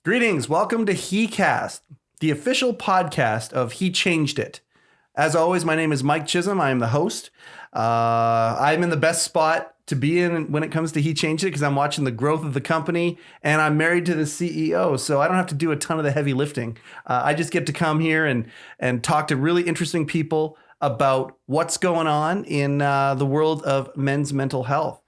Greetings. Welcome to heCast, the official podcast of He Changed It. As always, my name is Mike Chisholm. I am the host. I'm in the best spot to be in when it comes to He Changed It because I'm watching the growth of the company and I'm married to the CEO. So I don't have to do a ton of the heavy lifting. I just get to come here and talk to really interesting people about what's going on in the world of men's mental health.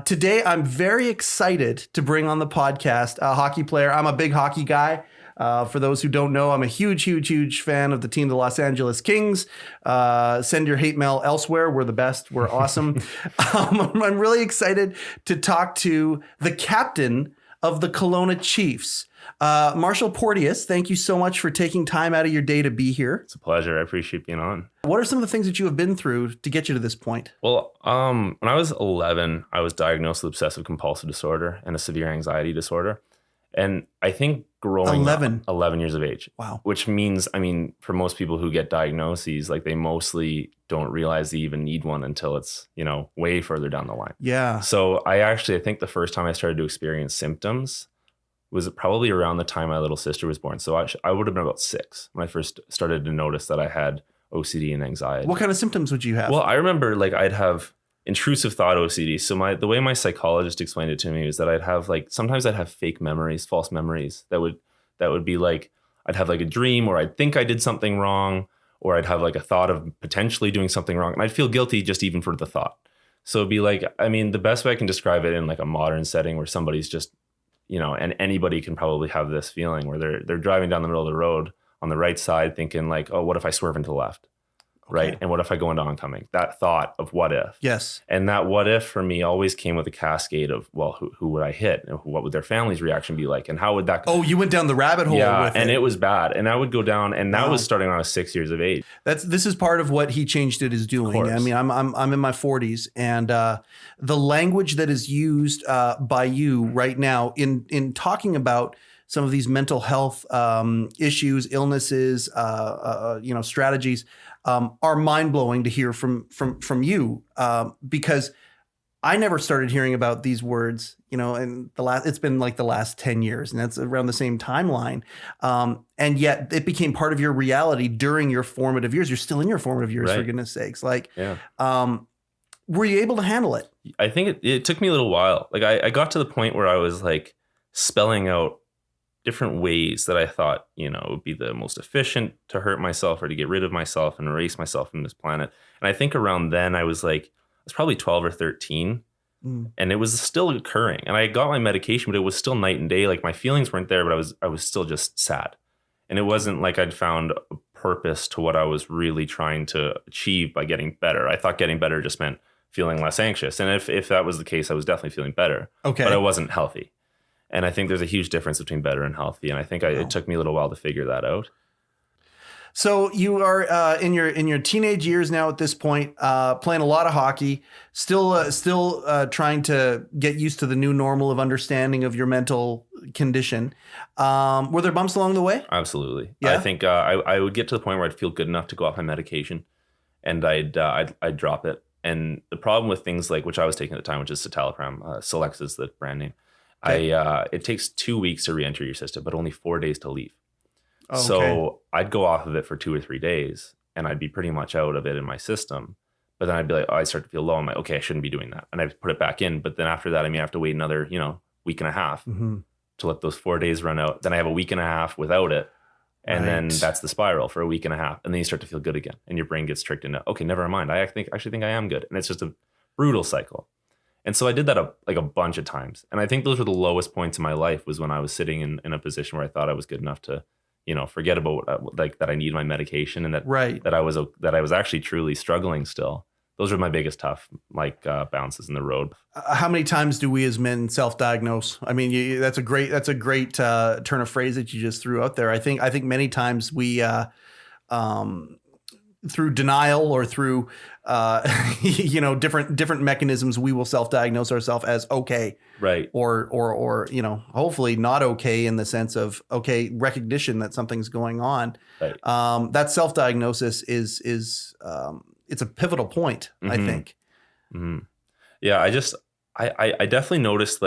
Today, I'm very excited to bring on the podcast a hockey player. I'm a big hockey guy. For those who don't know, I'm a huge fan of the team, the Los Angeles Kings. Send your hate mail elsewhere. We're the best. We're awesome. I'm really excited to talk to the captain of the Kelowna Chiefs. Marshall Porteous, thank you so much for taking time out of your day to be here. It's a pleasure. I appreciate being on. What are some of the things that you have been through to get you to this point? Well, when I was 11, I was diagnosed with obsessive compulsive disorder and a severe anxiety disorder. And I think growing 11 years of age. Wow. Which means, for most people who get diagnoses, like they mostly don't realize they even need one until it's, way further down the line. Yeah. So I think the first time I started to experience symptoms was probably around the time my little sister was born. So I would have been about 6 when I first started to notice that I had OCD and anxiety. What kind of symptoms would you have? Well, I remember I'd have intrusive thought OCD. So the way my psychologist explained it to me is that sometimes I'd have fake memories, false memories that would be like, I'd have like a dream or I'd think I did something wrong, or I'd have like a thought of potentially doing something wrong. And I'd feel guilty just even for the thought. So it'd be like, the best way I can describe it in like a modern setting where somebody's just, and anybody can probably have this feeling where they're driving down the middle of the road on the right side thinking like, oh, what if I swerve into the left? Okay. Right. And what if I go into oncoming? That thought of what if. Yes. And that what if for me always came with a cascade of, well, who would I hit? And what would their family's reaction be like? And how would that go? Oh, you went down the rabbit hole with and it. it was bad. And I would go down, and that was starting when I was 6 years of age. This is part of what He Changed It is doing. I'm in my 40s, and the language that is used by you right now in talking about some of these mental health issues, illnesses, strategies are mind-blowing to hear from you because I never started hearing about these words, it's been like the last 10 years, and that's around the same timeline. And yet it became part of your reality during your formative years. You're still in your formative years, right. For goodness sakes. Were you able to handle it? I think it took me a little while. I got to the point where I was like spelling out different ways that I thought, would be the most efficient to hurt myself or to get rid of myself and erase myself from this planet. And I think around then I was probably 12 or 13 and it was still occurring. And I got my medication, but it was still night and day. Like my feelings weren't there, but I was still just sad. And it wasn't like I'd found a purpose to what I was really trying to achieve by getting better. I thought getting better just meant feeling less anxious. And if that was the case, I was definitely feeling better. Okay. But I wasn't healthy. And I think there's a huge difference between better and healthy. And I think it took me a little while to figure that out. So you are in your teenage years now at this point, playing a lot of hockey, still trying to get used to the new normal of understanding of your mental condition. Were there bumps along the way? Absolutely. Yeah? I think I would get to the point where I'd feel good enough to go off my medication and I'd drop it. And the problem with things like, which I was taking at the time, which is citalopram, Celex is the brand name. Okay. It takes 2 weeks to re-enter your system, but only 4 days to leave. Oh, so I'd go off of it for 2 or 3 days and I'd be pretty much out of it in my system. But then I'd be like, I start to feel low. I'm like, okay, I shouldn't be doing that. And I'd put it back in. But then after that, I have to wait another, week and a half to let those 4 days run out. Then I have a week and a half without it. And then that's the spiral for a week and a half. And then you start to feel good again. And your brain gets tricked into, okay, never mind. I actually think I am good. And it's just a brutal cycle. And so I did that a bunch of times. And I think those were the lowest points in my life was when I was sitting in a position where I thought I was good enough to, forget about that I need my medication and that I was actually truly struggling still. Those were my biggest tough bounces in the road. How many times do we as men self-diagnose? That's a great turn of phrase that you just threw out there. I think many times we through denial or through different mechanisms, we will self-diagnose ourselves as okay, right, or hopefully not okay in the sense of recognition that something's going on. Right. That self-diagnosis is it's a pivotal point, I think. Mm-hmm. Yeah, I definitely noticed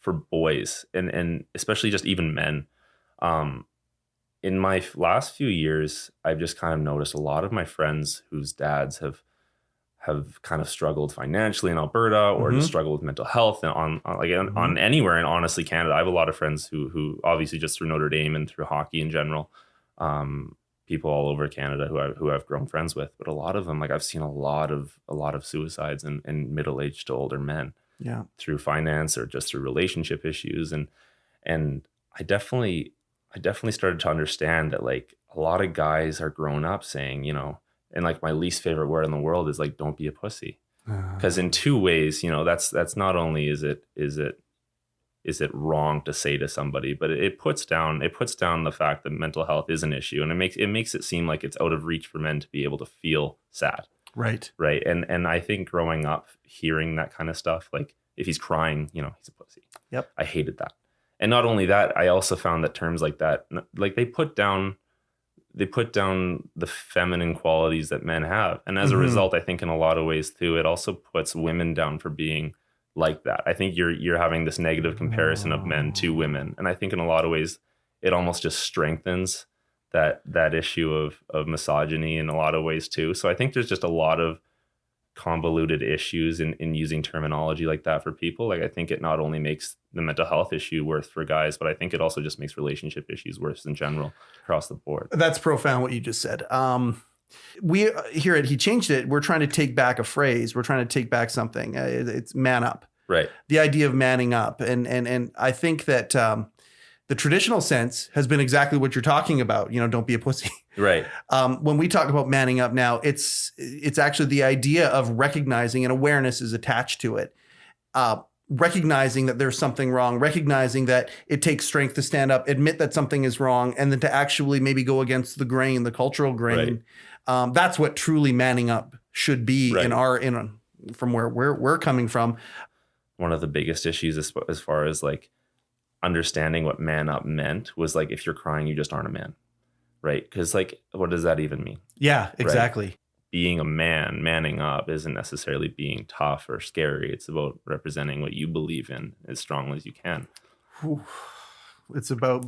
for boys and especially just even men, In my last few years, I've just kind of noticed a lot of my friends whose dads have kind of struggled financially in Alberta, or just struggled with mental health and on anywhere, and honestly Canada. I have a lot of friends who obviously just through Notre Dame and through hockey in general, people all over Canada who I've grown friends with, but a lot of them, like I've seen a lot of suicides in middle-aged to older men, through finance or just through relationship issues, and I definitely started to understand that like a lot of guys are grown up saying, you know, and like my least favorite word in the world is like, don't be a pussy. Because in two ways, you know, that's not only is it wrong to say to somebody, but it puts down the fact that mental health is an issue, and it makes it seem like it's out of reach for men to be able to feel sad. Right. And I think growing up hearing that kind of stuff, like if he's crying, you know, he's a pussy. Yep. I hated that. And not only that, I also found that terms like that, like they put down the feminine qualities that men have. And as a result, I think in a lot of ways too, it also puts women down for being like that. I think you're having this negative comparison of men to women. And I think in a lot of ways, it almost just strengthens that issue of misogyny in a lot of ways too. So I think there's just a lot of convoluted issues in using terminology like that for people. Like I think it not only makes the mental health issue worse for guys, but I think it also just makes relationship issues worse in general across the board. That's profound what you just said. We here at He Changed It, we're trying to take back a phrase. We're trying to take back something. It's man up. Right. The idea of manning up. And I think that the traditional sense has been exactly what you're talking about. You know, don't be a pussy. Right. When we talk about manning up now, it's actually the idea of recognizing, and awareness is attached to it. Recognizing that there's something wrong, recognizing that it takes strength to stand up, admit that something is wrong, and then to actually maybe go against the grain, the cultural grain. Right. That's what truly manning up should be from where we're coming from. One of the biggest issues as far as like understanding what man up meant was like, if you're crying, you just aren't a man. Right. Because like, what does that even mean? Yeah, exactly. Right? Being a man, manning up isn't necessarily being tough or scary. It's about representing what you believe in as strongly as you can. It's about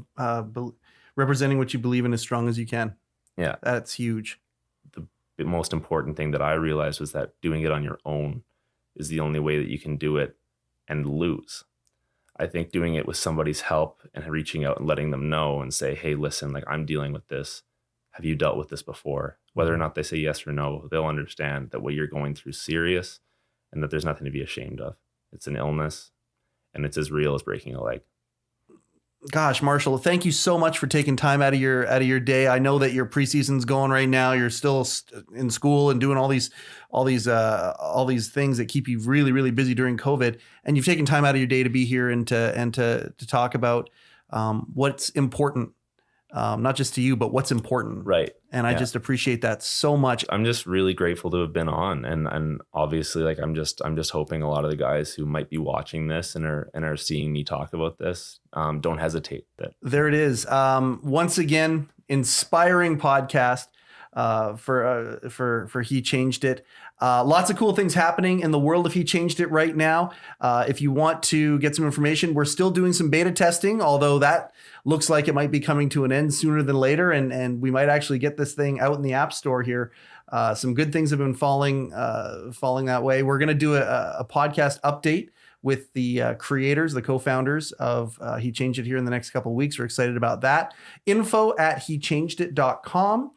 representing what you believe in as strong as you can. Yeah. That's huge. The most important thing that I realized was that doing it on your own is the only way that you can do it and lose. I think doing it with somebody's help and reaching out and letting them know and say, hey, listen, like I'm dealing with this. Have you dealt with this before? Whether or not they say yes or no, they'll understand that what you're going through is serious and that there's nothing to be ashamed of. It's an illness and it's as real as breaking a leg. Gosh, Marshall, thank you so much for taking time out of your day. I know that your preseason's going right now. You're still in school and doing all these things that keep you really, really busy during COVID. And you've taken time out of your day to be here and to talk about what's important, not just to you, but what's important. Right. And I just appreciate that so much. I'm just really grateful to have been on, and obviously, like I'm just hoping a lot of the guys who might be watching this and are seeing me talk about this, don't hesitate. There it is. Once again, inspiring podcast for He Changed It. Lots of cool things happening in the world of He Changed It right now. If you want to get some information, we're still doing some beta testing, although that looks like it might be coming to an end sooner than later. And we might actually get this thing out in the App Store here. Some good things have been falling that way. We're going to do a podcast update with the creators, the co-founders of He Changed It here in the next couple of weeks. We're excited about that. info@hechangedit.com.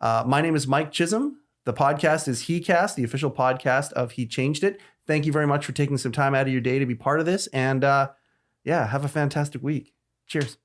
My name is Mike Chisholm. The podcast is heCast, the official podcast of He Changed It. Thank you very much for taking some time out of your day to be part of this. And have a fantastic week. Cheers.